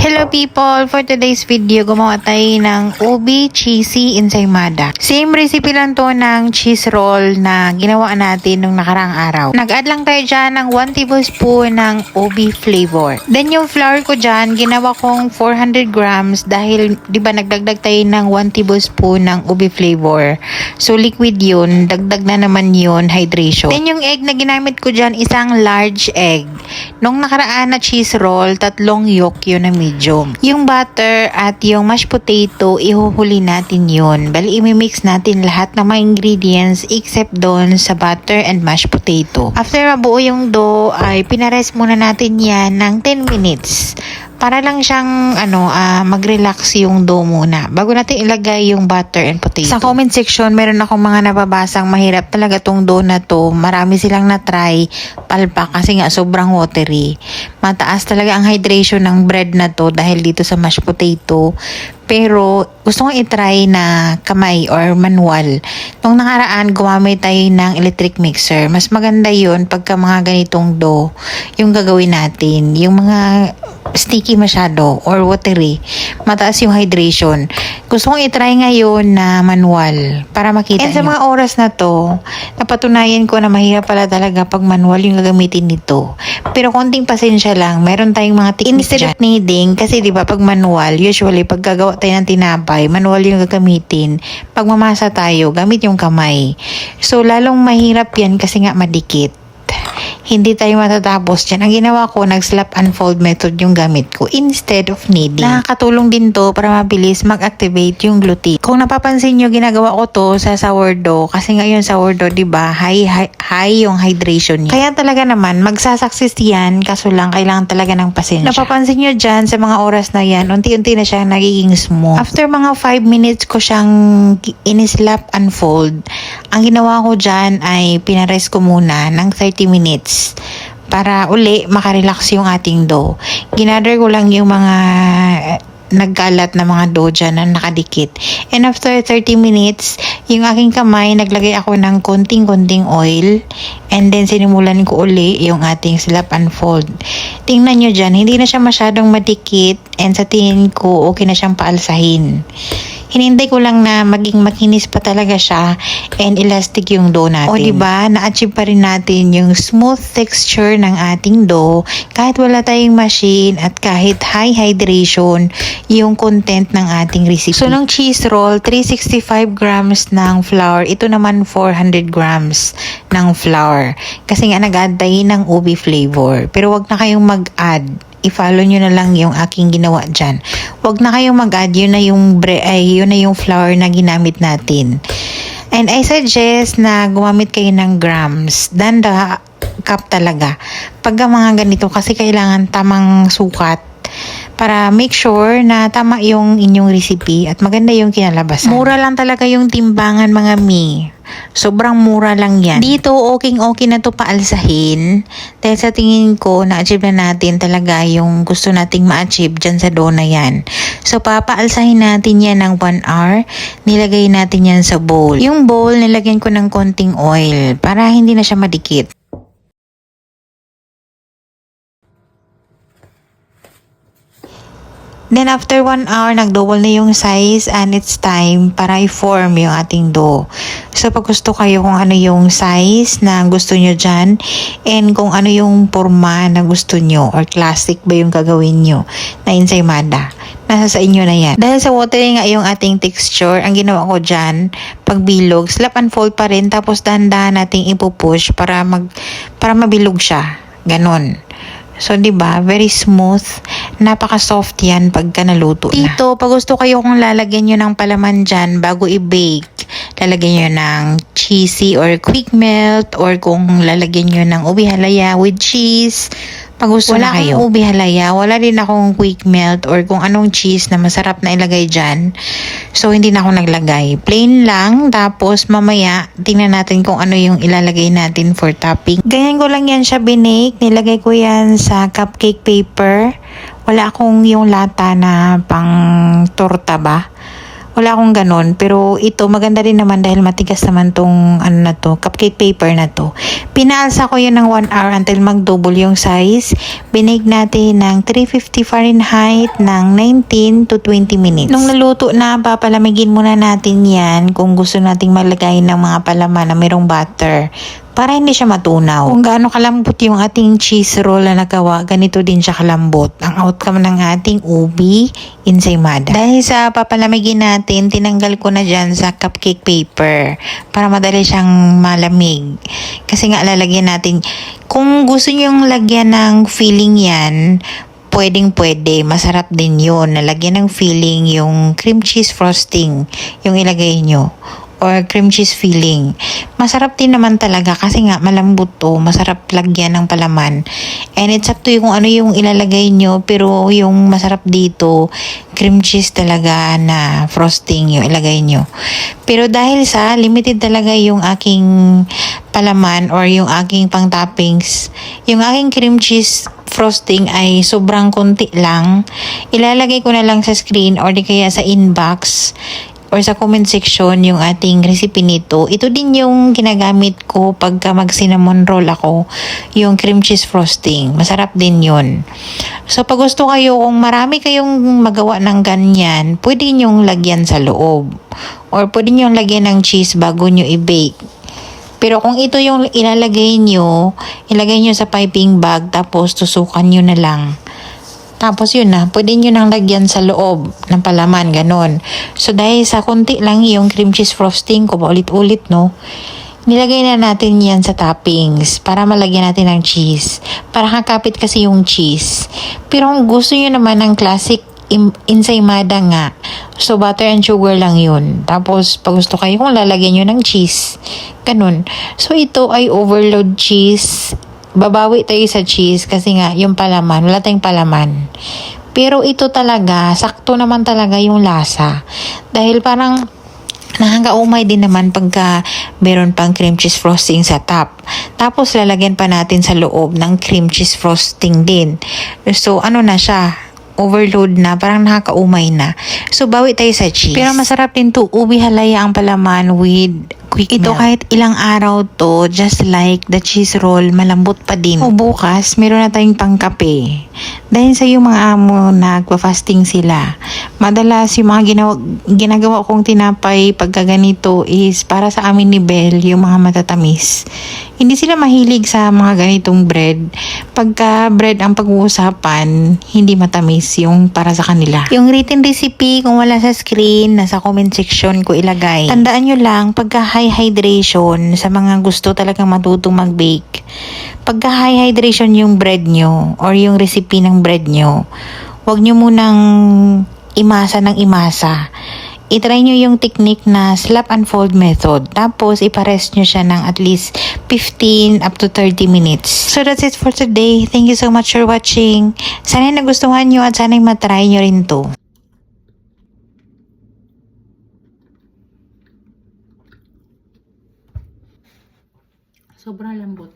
Hello people! For today's video, gumawa tayo ng ubi cheesy ensaymada. Same recipe lang to ng cheese roll na ginawa natin nung nakaraang araw. Nag-add lang tayo dyan ng 1 tablespoon ng ubi flavor. Then yung flour ko dyan, ginawa kong 400 grams dahil di ba nagdagdag tayo ng 1 tablespoon ng ubi flavor. So liquid yun, dagdag na naman yun, hydration. Then yung egg na ginamit ko dyan, isang large egg. Nung nakaraan na cheese roll, 3 yolk yun na medium. Yung butter at yung mashed potato, ihuhuli natin yun. Bali, imimix natin lahat ng mga ingredients except doon sa butter and mashed potato. After mabuo yung dough, ay pinares muna natin yan ng 10 minutes. Para lang siyang mag-relax yung dough muna bago natin ilagay yung butter and potato. Sa comment section, meron akong mga nababasang mahirap talaga tong dough na to. Marami silang na-try palpak kasi nga sobrang watery. Mataas talaga ang hydration ng bread na to dahil dito sa mashed potato. Pero gusto kong i-try na kamay or manual. Nung nakaraan, gumamit tayo ng electric mixer. Mas maganda yun pagka mga ganitong dough yung gagawin natin. Yung mga sticky masyado or watery, mataas yung hydration. Gusto kong i-try ngayon na manual para makita nyo. Sa mga oras na to, napatunayan ko na mahirap pala talaga pag manual yung gagamitin nito. Pero konting pasensya lang, meron tayong mga techniques dyan. Instead of kneading, kasi diba pag manual, usually pag gagawa tayo ng tinapay, manual yung gagamitin. Pag mamasa tayo, gamit yung kamay. So lalong mahirap yan kasi nga madikit. Hindi tayo matatapos dyan. Ang ginawa ko, nag-slap and fold method yung gamit ko instead of kneading. Nakakatulong din to para mabilis mag-activate yung gluten. Kung napapansin nyo, ginagawa ko to sa sourdough. Kasi ngayon sourdough, diba, high yung hydration niya. Kaya talaga naman, magsasucceed yan. Kaso lang, kailangan talaga ng pasensya. Napapansin nyo dyan, sa mga oras na yan, unti-unti na siya nagiging smooth. After mga 5 minutes ko siyang in-slap and fold, ang ginawa ko dyan ay pinares ko muna ng 30 minutes. Para uli makarelax yung ating dough. Ginather ko lang yung mga nagkalat na mga dough dyan na nakadikit. And after 30 minutes, yung aking kamay, naglagay ako ng konting-konting oil. And then, sinimulan ko uli yung ating slap and fold. Tingnan nyo dyan, hindi na siya masyadong madikit. And sa tingin ko, okay na siyang paalsahin. Hinintay ko lang na maging makinis pa talaga siya and elastic yung dough natin. O diba, na-achieve pa rin natin yung smooth texture ng ating dough kahit wala tayong machine at kahit high hydration yung content ng ating recipe. So, ng cheese roll, 365 grams ng flour. Ito naman 400 grams ng flour. Kasi nga nag-add tayo ng ubi flavor. Pero wag na kayong mag-add. I-follow nyo na lang yung aking ginawa dyan. Huwag na kayong mag-add, yun na yung flour na ginamit natin. And I suggest na gumamit kayo ng grams than the cup talaga. Pag mga ganito, kasi kailangan tamang sukat para make sure na tama yung inyong recipe at maganda yung kinalabasan. Mura lang talaga yung timbangan mga mi. Sobrang mura lang yan. Dito, okay na to paalsahin. Dahil sa tingin ko, na-achieve na natin talaga yung gusto nating ma-achieve dyan sa dough na yan. So, papaalsahin natin yan ng 1 hour. Nilagay natin yan sa bowl. Yung bowl, nilagyan ko ng konting oil para hindi na siya madikit. Then after 1 hour, nag-double na yung size and it's time para i-form yung ating dough. So pag gusto kayo kung ano yung size na gusto nyo dyan and kung ano yung forma na gusto nyo or classic ba yung gagawin nyo na ensaymada, nasa sa inyo na yan. Dahil sa watery nga yung ating texture, ang ginawa ko dyan, pagbilog, slap and fold pa rin tapos dahan-dahan nating ipupush para mabilog siya. Ganon. So, diba? Very smooth. Napaka-soft yan pagka naluto na. Dito, pag gusto kayo kung lalagyan nyo ng palaman dyan bago i-bake, lalagyan nyo ng cheesy or quick melt or kung lalagyan nyo ng ubi halaya with cheese, pag gusto na kayo. Wala akong ubi halaya, wala din akong quick melt or kung anong cheese na masarap na ilagay dyan. So, hindi na ako naglagay. Plain lang, tapos mamaya, tingnan natin kung ano yung ilalagay natin for topping. Ganyan ko lang yan siya binake. Nilagay ko yan sa cupcake paper. Wala akong yung lata na pang torta ba? Wala akong ganon. Pero ito, maganda rin naman dahil matigas naman tong ano na to, cupcake paper na to. Pinaalsa ko yun ng 1 hour until mag-double yung size. Binake natin ng 350 Fahrenheit ng 19 to 20 minutes. Nung naluto na, papalamigin muna natin yan kung gusto nating malagay ng mga palaman na mayroong butter para hindi siya matunaw. Kung gaano kalambot yung ating cheese roll na nagawa, ganito din siya kalambot ang outcome ng ating ubi ensaymada. Dahil sa papalamigin natin, tinanggal ko na dyan sa cupcake paper para madali siyang malamig. Kasi nga lalagyan natin, kung gusto nyong lagyan ng filling yan, pwedeng-pwede. Masarap din yun. Nalagyan ng filling yung cream cheese frosting yung ilagay nyo. Or cream cheese filling. Masarap din naman talaga kasi nga malambot to. Masarap lagyan ng palaman. And it's up to you kung ano yung ilalagay nyo. Pero yung masarap dito, cream cheese talaga na frosting yung ilagay nyo. Pero dahil sa limited talaga yung aking palaman or yung aking pang toppings, yung aking cream cheese frosting ay sobrang konti lang. Ilalagay ko na lang sa screen or di kaya sa inbox or sa comment section yung ating recipe nito. Ito din yung ginagamit ko pagka mag cinnamon roll ako, yung cream cheese frosting. Masarap din yun. So pag gusto kayo, kung marami kayong magawa ng ganyan, pwede nyong lagyan sa loob. Or pwede nyong lagyan ng cheese bago nyo i-bake. Pero kung ito yung ilalagay nyo, ilagay nyo sa piping bag tapos tusukan nyo na lang. Tapos yun na, pwede nyo nang lagyan sa loob ng palaman, ganun. So dahil sa konti lang yung cream cheese frosting ko, paulit-ulit no, nilagay na natin yan sa toppings para malagyan natin ng cheese. Para kakapit kasi yung cheese. Pero kung gusto nyo naman ng classic ensaymada nga, so butter and sugar lang yun. Tapos pag gusto kayo kung lalagyan nyo ng cheese, ganun. So ito ay overload cheese. Babawi tayo sa cheese kasi nga yung palaman, wala tayong palaman. Pero ito talaga, sakto naman talaga yung lasa. Dahil parang nakakaumay din naman pagka meron pang cream cheese frosting sa top. Tapos lalagyan pa natin sa loob ng cream cheese frosting din. So ano na siya, overload na, parang nakakaumay na. So bawi tayo sa cheese. Pero masarap din to, ubi halaya ang palaman with quick ito milk. Kahit ilang araw to, just like the cheese roll, malambot pa din. O bukas, meron na tayong pangkape. Dahil sa yung mga amo nagpa-fasting sila, madalas yung mga ginagawa kong tinapay pagka ganito is para sa amin ni Belle, yung mga matatamis. Hindi sila mahilig sa mga ganitong bread. Pagka bread ang pag-uusapan, hindi matamis yung para sa kanila. Yung written recipe, kung wala sa screen, nasa comment section ko ilagay. Tandaan nyo lang, pagka high hydration, sa mga gusto talagang matutong mag-bake, pagka high hydration yung bread nyo or yung recipe ng bread nyo, huwag nyo munang imasa ng imasa. I-try nyo yung technique na slap and fold method. Tapos, iparest nyo siya ng at least 15 up to 30 minutes. So, that's it for today. Thank you so much for watching. Sana nagustuhan nyo at sana matry nyo rin to. Sobrang lambot.